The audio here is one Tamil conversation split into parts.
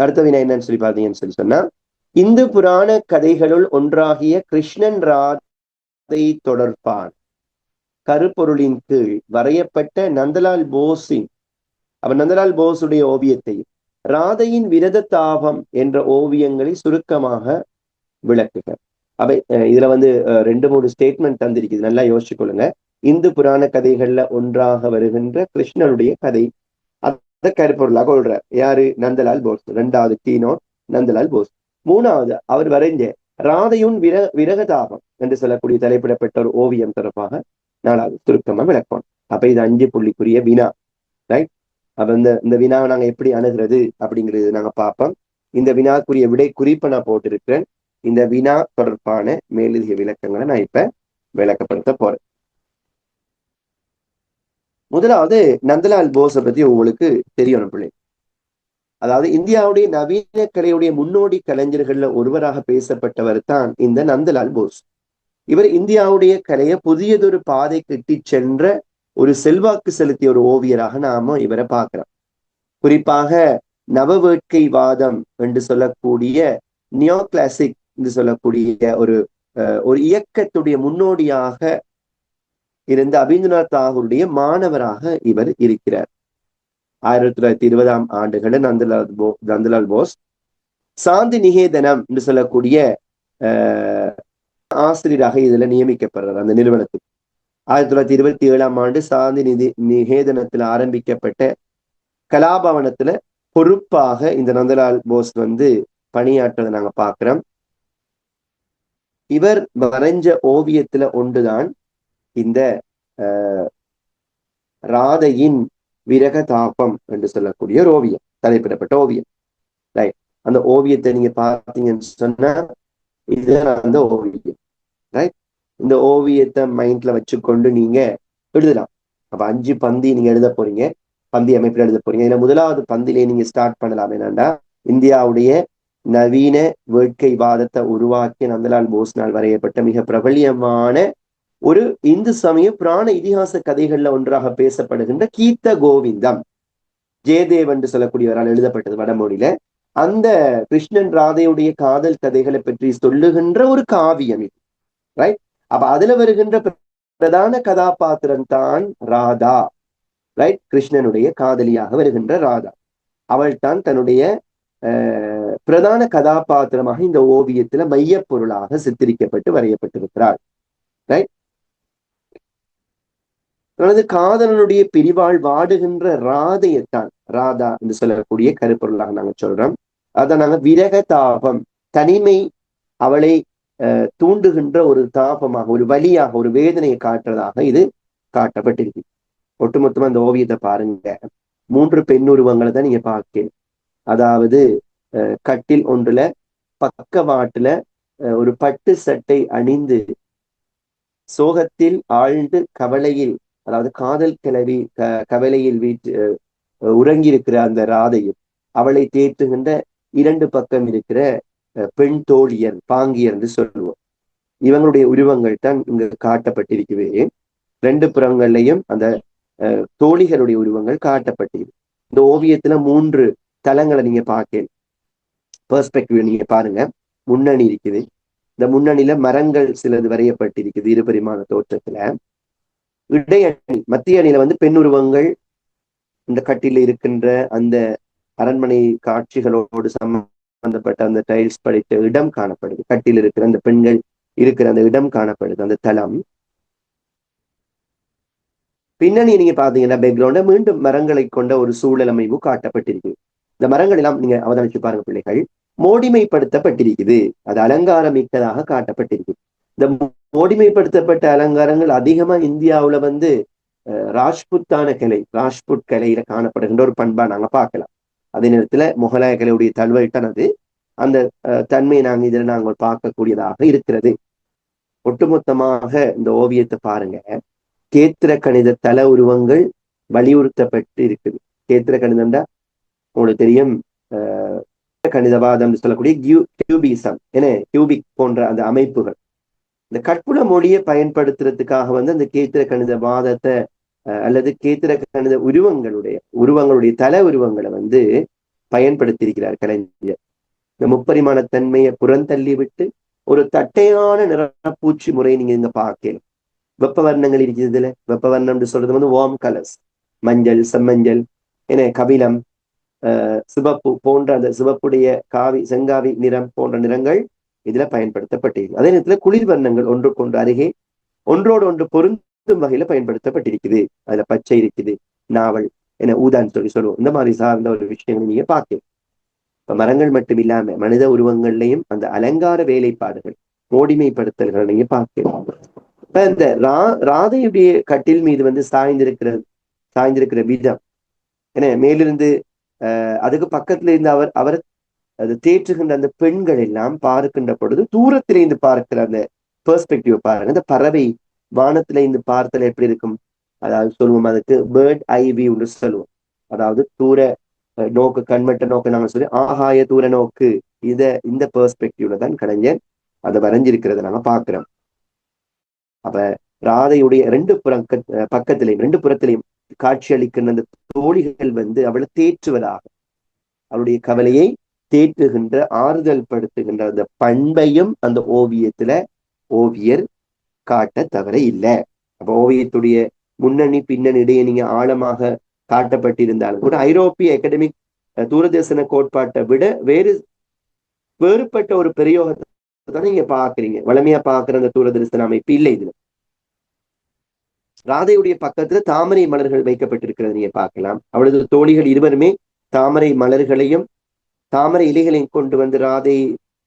அடுத்த வினா என்னன்னு சொல்லி பார்த்தீங்கன்னு சொல்லி சொன்னா, இந்து புராண கதைகளுள் ஒன்றாகிய கிருஷ்ணன் ராதை தொடர்பான் கருப்பொருளின் கீழ் வரையப்பட்ட நந்தலால் போஸின் நந்தலால் போஸுடைய ஓவியத்தையும் ராதையின் விரத தாபம் என்ற ஓவியங்களை சுருக்கமாக விளக்குக. அவை இதுல வந்து 2-3 ஸ்டேட்மெண்ட் தந்திருக்குது, நல்லா யோசிச்சு கொள்ளுங்க. இந்து புராண கதைகள்ல ஒன்றாக வருகின்ற கிருஷ்ணனுடைய கதை, அதை கருப்பொருளாக கொள்ற யாரு? நந்தலால் போஸ். 2வது கீனோட் நந்தலால் போஸ். 3வது அவர் வரைஞ்ச ராதையுன் விரகதாபம் என்று சொல்லக்கூடிய தலைப்பிடப்பட்ட ஒரு ஓவியம் தொடர்பாக 4வது சுருக்கமா விளக்கம். அப்ப இது 5 புள்ளிக்குரிய வினா, ரைட்? அப்ப இந்த வினாவை நாங்க எப்படி அணுகிறது அப்படிங்கிறது நாங்க பார்ப்போம். இந்த வினாக்குரிய விடை குறிப்பை நான் போட்டிருக்கிறேன். இந்த வினா தொடர்பான மேலதிக விளக்கங்களை நான் இப்ப விளக்கப்படுத்த போறேன். முதலாவது நந்தலால் போஸை பத்தி உங்களுக்கு தெரியணும் பிள்ளை. அதாவது இந்தியாவுடைய நவீன கலையுடைய முன்னோடி கலைஞர்கள்ல ஒருவராக பேசப்பட்டவர் தான் இந்த நந்தலால் போஸ். இவர் இந்தியாவுடைய கலையை புதியதொரு பாதை கட்டி சென்ற ஒரு செல்வாக்கு செலுத்திய ஒரு ஓவியராக நாம இவரை பார்க்கிறோம். குறிப்பாக நவ வேட்கைவாதம் என்று சொல்லக்கூடிய நியோ கிளாசிக் என்று சொல்லக்கூடிய ஒரு இயக்கத்துடைய முன்னோடியாக இருந்த அபிந்திரநாத் தாகூருடைய மாணவராக இவர் இருக்கிறார். 1920ஆம் ஆண்டுகளில் நந்தலால் போஸ் சாந்தி நிகேதனம் என்று சொல்லக்கூடிய ஆசிரியராக இதுல நியமிக்கப்படுறார். அந்த நிறுவனத்துக்கு 1927ஆம் ஆண்டு சாந்தி நிகேதனத்தில் ஆரம்பிக்கப்பட்ட கலாபவனத்துல பொறுப்பாக இந்த நந்தலால் போஸ் வந்து பணியாற்றதை நாங்க பார்க்கிறோம். இவர் வரைஞ்ச ஓவியத்துல ஒன்றுதான் இந்த ராதையின் விரக தாபம் என்று சொல்லக்கூடிய ஒரு ஓவியம், தலைப்பிடப்பட்ட ஓவியம். ரைட்? அந்த ஓவியத்தை நீங்க பார்த்தீங்கன்னு சொன்னா இதுதான் அந்த ஓவியம். ரைட்? இந்த ஓவியத்தை மைண்ட்ல வச்சுக்கொண்டு நீங்க எழுதலாம். அப்ப 5 பந்தி நீங்க எழுத போறீங்க, பந்தி அமைப்பில் எழுத போறீங்க. இதுல முதலாவது பந்திலே நீங்க ஸ்டார்ட் பண்ணலாம். என்னன்னா, இந்தியாவுடைய நவீன வேட்கைவாதத்தை உருவாக்கிய நந்தலால் போஸ்னால் வரையப்பட்ட மிக பிரபலியமான ஒரு இந்து சமய புராண இதிகாச கதைகள்ல ஒன்றாக பேசப்படுகின்ற கீத கோவிந்தம், ஜெயதேவ் என்று சொல்லக்கூடியவரால் எழுதப்பட்டது வடமொழியில. அந்த கிருஷ்ணன் ராதையுடைய காதல் கதைகளை பற்றி சொல்லுகின்ற ஒரு காவியம் இது. ரைட்? அப்ப அதுல வருகின்ற பிரதான கதாபாத்திரம் தான் ராதா. ரைட்? கிருஷ்ணனுடைய காதலியாக வருகின்ற ராதா. அவள் தான் தன்னுடைய பிரதான கதாபாத்திரமாக இந்த ஓவியத்துல மைய பொருளாக சித்தரிக்கப்பட்டு வரையப்பட்டிருக்கிறாள். ரைட்? தனது காதலனுடைய பிரிவால் வாடுகின்ற ராதையத்தான் ராதா என்று சொல்லக்கூடிய கருப்பொருளாக நாங்க சொல்றோம். அதை நாங்க விரக தாபம், தனிமை அவளை தூண்டுகின்ற ஒரு தாபமாக, ஒரு வலியாக, ஒரு வேதனையை காட்டுறதாக இது காட்டப்பட்டிருக்கு. ஒட்டுமொத்தமா அந்த ஓவியத்தை பாருங்க. 3 பெண் உருவங்களை தான் நீங்க பார்க்கணும். அதாவது கட்டில் ஒன்றுல பக்கவாட்டுல ஒரு பட்டு சட்டை அணிந்து சோகத்தில் ஆழ்ந்து கவலையில், அதாவது காதல் கிளவி கவலையில் உறங்கி இருக்கிற அந்த ராதையும் அவளை தேற்றுகின்ற 2 பக்கம் இருக்கிற பெண் தோழியர், பாங்கியர் என்று சொல்லுவோம். இவங்களுடைய உருவங்கள் தான் இங்கு காட்டப்பட்டிருக்கவே. 2 புறங்கள்லையும் அந்த தோழிகளுடைய உருவங்கள் காட்டப்பட்டிருக்கு. இந்த ஓவியத்துல 3 தளங்களை நீங்க பார்க்க பெர்ஸ்பெக்டிவ் நீங்க பாருங்க. முன்னணி இருக்குது. இந்த முன்னணியில மரங்கள் சிலது வரையப்பட்டிருக்குது 2 பரிமாண தோற்றத்துல. இடையணி, மத்திய அணியில வந்து பெண் உருவங்கள் இந்த கட்டில இருக்கின்ற அந்த அரண்மனை காட்சிகளோடு சம்பந்தப்பட்ட அந்த டைல்ஸ் படைத்த இடம் காணப்படுது. கட்டில் இருக்கிற அந்த பெண்கள் இருக்கிற அந்த இடம் காணப்படுது, அந்த தளம். பின்னணி நீங்க பாத்தீங்கன்னா பேக்ரவுண்ட மீண்டும் மரங்களை கொண்ட ஒரு சூழல் அமைப்பு காட்டப்பட்டிருக்கு. இந்த மரங்கள் எல்லாம் நீங்க அவதானிச்சு பாருங்க பிள்ளைகள், மோடிமைப்படுத்தப்பட்டிருக்குது. அது அலங்காரமிக்கதாக காட்டப்பட்டிருக்கு. இந்த மோடிமைப்படுத்தப்பட்ட அலங்காரங்கள் அதிகமா இந்தியாவுல வந்து ராஜ்புத்தான கலை, ராஜ்புட் கலையில காணப்படுகின்ற ஒரு பண்பா நாங்க பார்க்கலாம். அதே நேரத்துல முகலாய கலையுடைய தழுவல்தான் அது. அந்த தன்மையை நாங்க இதுல நாங்கள் பார்க்கக்கூடியதாக இருக்கிறது. ஒட்டுமொத்தமாக இந்த ஓவியத்தை பாருங்க. கேத்திர கணித தல உருவங்கள் வலியுறுத்தப்பட்டு இருக்குது. கேத்திர கணிதம்டா உங்களுக்கு தெரியும், கணிதவாதம் சொல்லக்கூடிய கியூபிசம், கியூபிக் போன்ற அந்த அமைப்புகள். இந்த கற்புல மொழியை பயன்படுத்துறதுக்காக வந்து அந்த கேத்திர கணித வாதத்தை அல்லது கேத்திர கணித உருவங்களுடைய தல உருவங்களை வந்து பயன்படுத்தியிருக்கிறார் கலைஞர். இந்த முப்பரிமாண தன்மையை புறந்தள்ளி விட்டு ஒரு தட்டையான நிறப்பூச்சி முறையை நீங்க இங்க பார்க்கலாம். வெப்ப வர்ணங்கள் இருக்குது. இதுல வெப்ப வர்ணம் சொல்றது வந்து வார்ம் கலர்ஸ், மஞ்சள், செம்மஞ்சள், என்ன கபிலம், சிவப்பு போன்ற அந்த சிவப்புடைய செங்காவி நிறம் போன்ற நிறங்கள் இதுல பயன்படுத்தப்பட்டிருக்கு. அதே நேரத்துல குளிர் வர்ணங்கள் ஒன்றுக்கொன்று அருகே ஒன்றோடு ஒன்று பொருந்தும் வகையில பயன்படுத்தப்பட்டிருக்குது. அதுல பச்சை இருக்குது, நாவல், என்ன ஊதான்னு சொல்லுவோம். இந்த மாதிரி சார்ந்த ஒரு விஷயங்கள் நீங்க பார்க்கலாம். இப்ப மரங்கள் மட்டும் இல்லாம மனித உருவங்கள்லையும் அந்த அலங்கார வேலைப்பாடுகள், மோடிமைப்படுத்தல்களை நீங்க பார்க்கலாம். இப்ப இந்த ராதையுடைய கட்டில் மீது வந்து சாய்ந்திருக்கிற விதம், ஏன்னா மேலிருந்து அதுக்கு பக்கத்துல இருந்து அவர் அது தேற்றுகின்ற அந்த பெண்கள் எல்லாம் பார்க்கின்ற பொழுது தூரத்திலிருந்து பார்க்கிற அந்த பெர்ஸ்பெக்டிவ் பாருங்க. அந்த பறவை வானத்தில இருந்து பார்த்தல எப்படி இருக்கும், அதாவது சொல்லுவோம் அதுக்கு பேர்ட் ஐ வியூ சொல்லுவோம். அதாவது தூர நோக்கு, கண்மட்ட நோக்கு நாங்க சொல்லி ஆகாய தூர நோக்கு. இந்த பெர்ஸ்பெக்டிவ்ல தான் கலைஞர் அதை வரைஞ்சிருக்கிறத நாங்க பாக்குறோம். அப்ப ராதையுடைய ரெண்டு புறத்திலையும் காட்சி அளிக்கின்ற அந்த தோழிகள் வந்து அவளை தேற்றுவதாக, அவளுடைய கவலையை தேற்றுகின்ற, ஆறுதல் படுத்துகின்ற அந்த பண்பையும் அந்த ஓவியத்துல ஓவியர் காட்ட தவற இல்லை. அப்ப ஓவியத்துடைய முன்னணி பின்னணி இடையே நீங்க ஆழமாக காட்டப்பட்டிருந்தாலும் கூட ஐரோப்பிய அகாடமிக் தூரதர்சன கோட்பாட்டை விட வேறுபட்ட ஒரு பிரயோகத்தை தான் நீங்க பாக்குறீங்க. வளமையா பாக்குற அந்த தூரதர்சன அமைப்பு இல்லை. இதுல ராதையுடைய பக்கத்துல தாமரை மலர்கள் வைக்கப்பட்டிருக்கிறது நீங்க பார்க்கலாம். அவளது தோழிகள் இருவருமே தாமரை மலர்களையும் தாமரை இலைகளையும் கொண்டு வந்து ராதை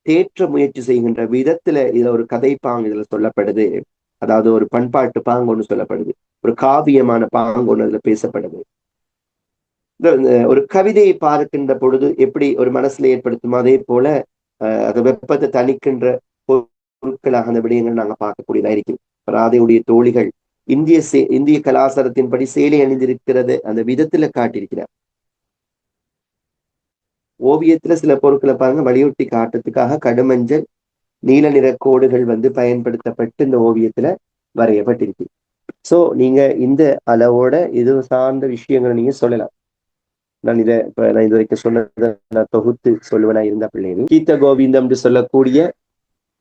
தேற்ற முயற்சி செய்கின்ற விதத்துல இதுல ஒரு கதை பாங்கு இதுல சொல்லப்படுது. அதாவது ஒரு பண்பாட்டு பாங்கு ஒன்று சொல்லப்படுது, ஒரு காவியமான பாங்கு ஒன்று அதுல பேசப்படுது. ஒரு கவிதையை பார்க்கின்ற பொழுது எப்படி ஒரு மனசுல ஏற்படுத்தும், அதே போல அது வெப்பத்தை தணிக்கின்ற பொருட்களாக அந்த விடயங்கள் நாங்க பார்க்கக்கூடியதா இருக்கு. ராதையுடைய தோழிகள் இந்திய கலாச்சாரத்தின்படி சேலை அணிந்திருக்கிறது அந்த விதத்துல காட்டியிருக்கிறார். ஓவியத்துல சில பொருட்களை பாருங்க வலியுறுத்தி காட்டுறதுக்காக கடுமஞ்சள், நீல நிற கோடுகள் வந்து பயன்படுத்தப்பட்டு இந்த ஓவியத்துல வரையப்பட்டிருக்கு. சோ நீங்க இந்த அளவோட இது சார்ந்த விஷயங்களை நீங்க சொல்லலாம். நான் இது வரைக்கும் சொன்னதை நான் தொகுத்து சொல்லுவனா இருந்த பிள்ளைகள், கீத கோவிந்தம் என்று சொல்லக்கூடிய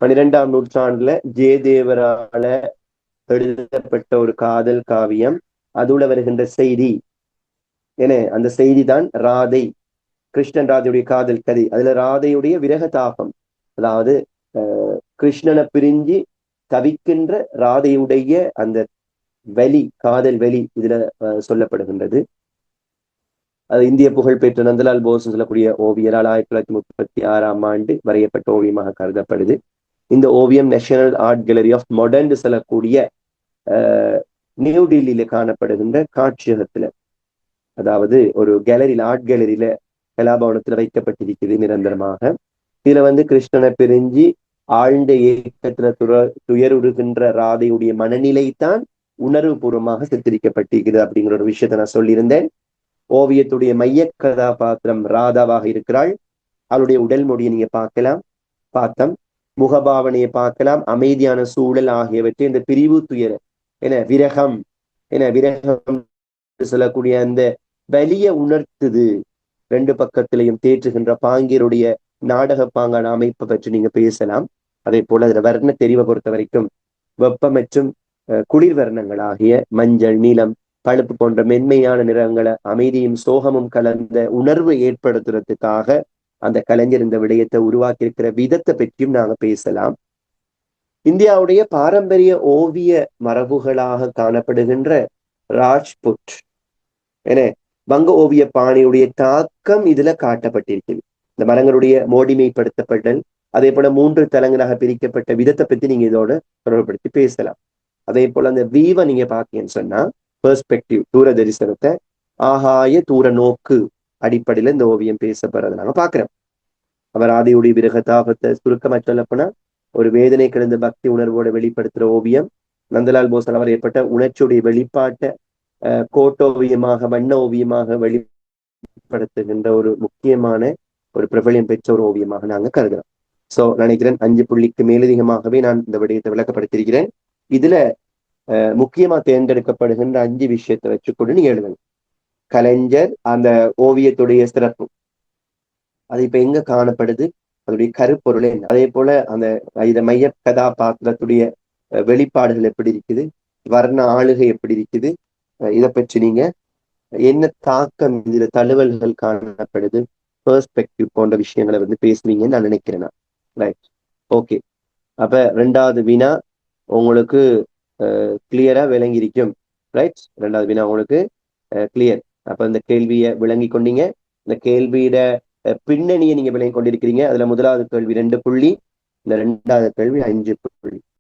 12ஆம் நூற்றாண்டுல ஜெயதேவரால எழுதப்பட்ட ஒரு காதல் காவியம். அதுல வருகின்ற செய்தி என அந்த செய்தி தான் ராதை, கிருஷ்ணன் ராதையுடைய காதல் கதை. அதுல ராதையுடைய விரக தாபம், அதாவது கிருஷ்ணனை பிரிஞ்சு தவிக்கின்ற ராதையுடைய அந்த வலி, காதல் வலி இதுல சொல்லப்படுகின்றது. அது இந்திய புகழ்பெற்ற நந்தலால் போஸ் சொல்லக்கூடிய ஓவியரால் 1936ஆம் ஆண்டு வரையப்பட்ட ஓவியமாக கருதப்படுது. இந்த ஓவியம் national art gallery of modern சொல்லக்கூடிய நியூ டெல்லியில காணப்படுகின்ற காட்சியகத்துல, அதாவது ஒரு கேலரியில, ஆர்ட் கேலரியில, கலாபவனத்துல வைக்கப்பட்டிருக்கிறது நிரந்தரமாக. இதுல வந்து கிருஷ்ணனை பிரிஞ்சு ஆழ்ந்த ஏக்கத்துல துயருறுகின்ற ராதையுடைய மனநிலை தான் உணர்வு பூர்வமாக சித்தரிக்கப்பட்டிருக்கிறது அப்படிங்கிற ஒரு விஷயத்த நான் சொல்லியிருந்தேன். ஓவியத்துடைய மைய கதாபாத்திரம் ராதாவாக இருக்கிறாள். அவளுடைய உடல் மொழியை நீங்க பார்த்தோம், முகபாவனையை பார்க்கலாம், அமைதியான சூழல் ஆகியவற்றை இந்த பிரிவு துயர விரகம் சொல்லக்கூடிய அந்த வலிய உணர்த்துது. ரெண்டு பக்கத்திலையும் தேற்றுகின்ற பாங்கியருடைய நாடக பாங்கான அமைப்பை பற்றி நீங்க பேசலாம். அதே போல அதுல வர்ண தெரிவை பொறுத்த வரைக்கும் வெப்ப மற்றும் குளிர் வர்ணங்கள் ஆகிய மஞ்சள், நீலம், பழுப்பு போன்ற மென்மையான நிறங்களை அமைதியும் சோகமும் கலந்த உணர்வு ஏற்படுத்துறதுக்காக அந்த கலைஞர் இந்த விடயத்தை உருவாக்கி இருக்கிற விதத்தை பற்றியும் நாங்க பேசலாம். இந்தியாவுடைய பாரம்பரிய ஓவிய மரபுகளாக காணப்படுகின்ற ராஜ்புட் வங்க ஓவிய பாணியுடைய தாக்கம் இதுல காட்டப்பட்டிருக்கிறது. இந்த மரங்களுடைய மோடிமைப்படுத்தப்பட்டல், அதே போல 3 தலங்களாக பிரிக்கப்பட்ட விதத்தை பத்தி நீங்க இதோட தொடர்புபடுத்தி பேசலாம். அதே போல அந்த வீவை நீங்க பாத்தீங்கன்னு சொன்னா பெர்ஸ்பெக்டிவ், தூர தரிசனத்தை, ஆகாய தூர நோக்கு அடிப்படையில இந்த ஓவியம் பேசப்படுறதை நாங்க பாக்குறோம். அவர் ஆதியுடைய விரகதாபத்தை சுருக்கமா சொல்லப்போனா ஒரு வேதனை கிடந்த பக்தி உணர்வோட வெளிப்படுத்துற ஓவியம். நந்தலால் போஸ் அவர் ஏற்பட்ட உணர்ச்சியுடைய வெளிப்பாட்டை கோட்டோவியமாக, வண்ண ஓவியமாக வெளிப்படுத்துகின்ற ஒரு முக்கியமான ஒரு பிரபலியம் பெற்ற ஒரு ஓவியமாக நாங்க கருதுறோம். சோ நினைக்கிறேன் 5 புள்ளிக்கு மேலதிகமாகவே நான் இந்த விடயத்தை விளக்கப்படுத்தியிருக்கிறேன். இதுல முக்கியமா தேர்ந்தெடுக்கப்படுகின்ற 5 விஷயத்தை வச்சுக்கொண்டு நீங்க எழுதுங்க. கலைஞர், அந்த ஓவியத்துடைய சிறப்பு, அது இப்ப எங்க காணப்படுது, அதனுடைய கருப்பொருள் என்ன, அதே போல அந்த இத மைய கதாபாத்திரத்துடைய வெளிப்பாடுகள் எப்படி இருக்குது, வர்ண ஆளுகை எப்படி இருக்குது, இதை பற்றி நீங்க என்ன தாக்கம் இதுல தழுவல்கள் காணப்படுது, பெர்ஸ்பெக்டிவ் போன்ற விஷயங்களை பேசுவீங்கன்னு நான் நினைக்கிறேன். Right, okay. அப்ப ரெண்டாவது வினா உங்களுக்கு கிளியரா விளங்கியிருக்கும். ரைட், ரெண்டாவது வினா உங்களுக்கு கிளியர். அப்ப இந்த கேள்வியை விளங்கி கொண்டீங்க. இந்த கேள்வியிட பின்னணியை நீங்க விளங்கி கொண்டிருக்கிறீங்க. அதுல முதலாவது கேள்வி 2 புள்ளி, இந்த ரெண்டாவது கேள்வி 5 புள்ளி.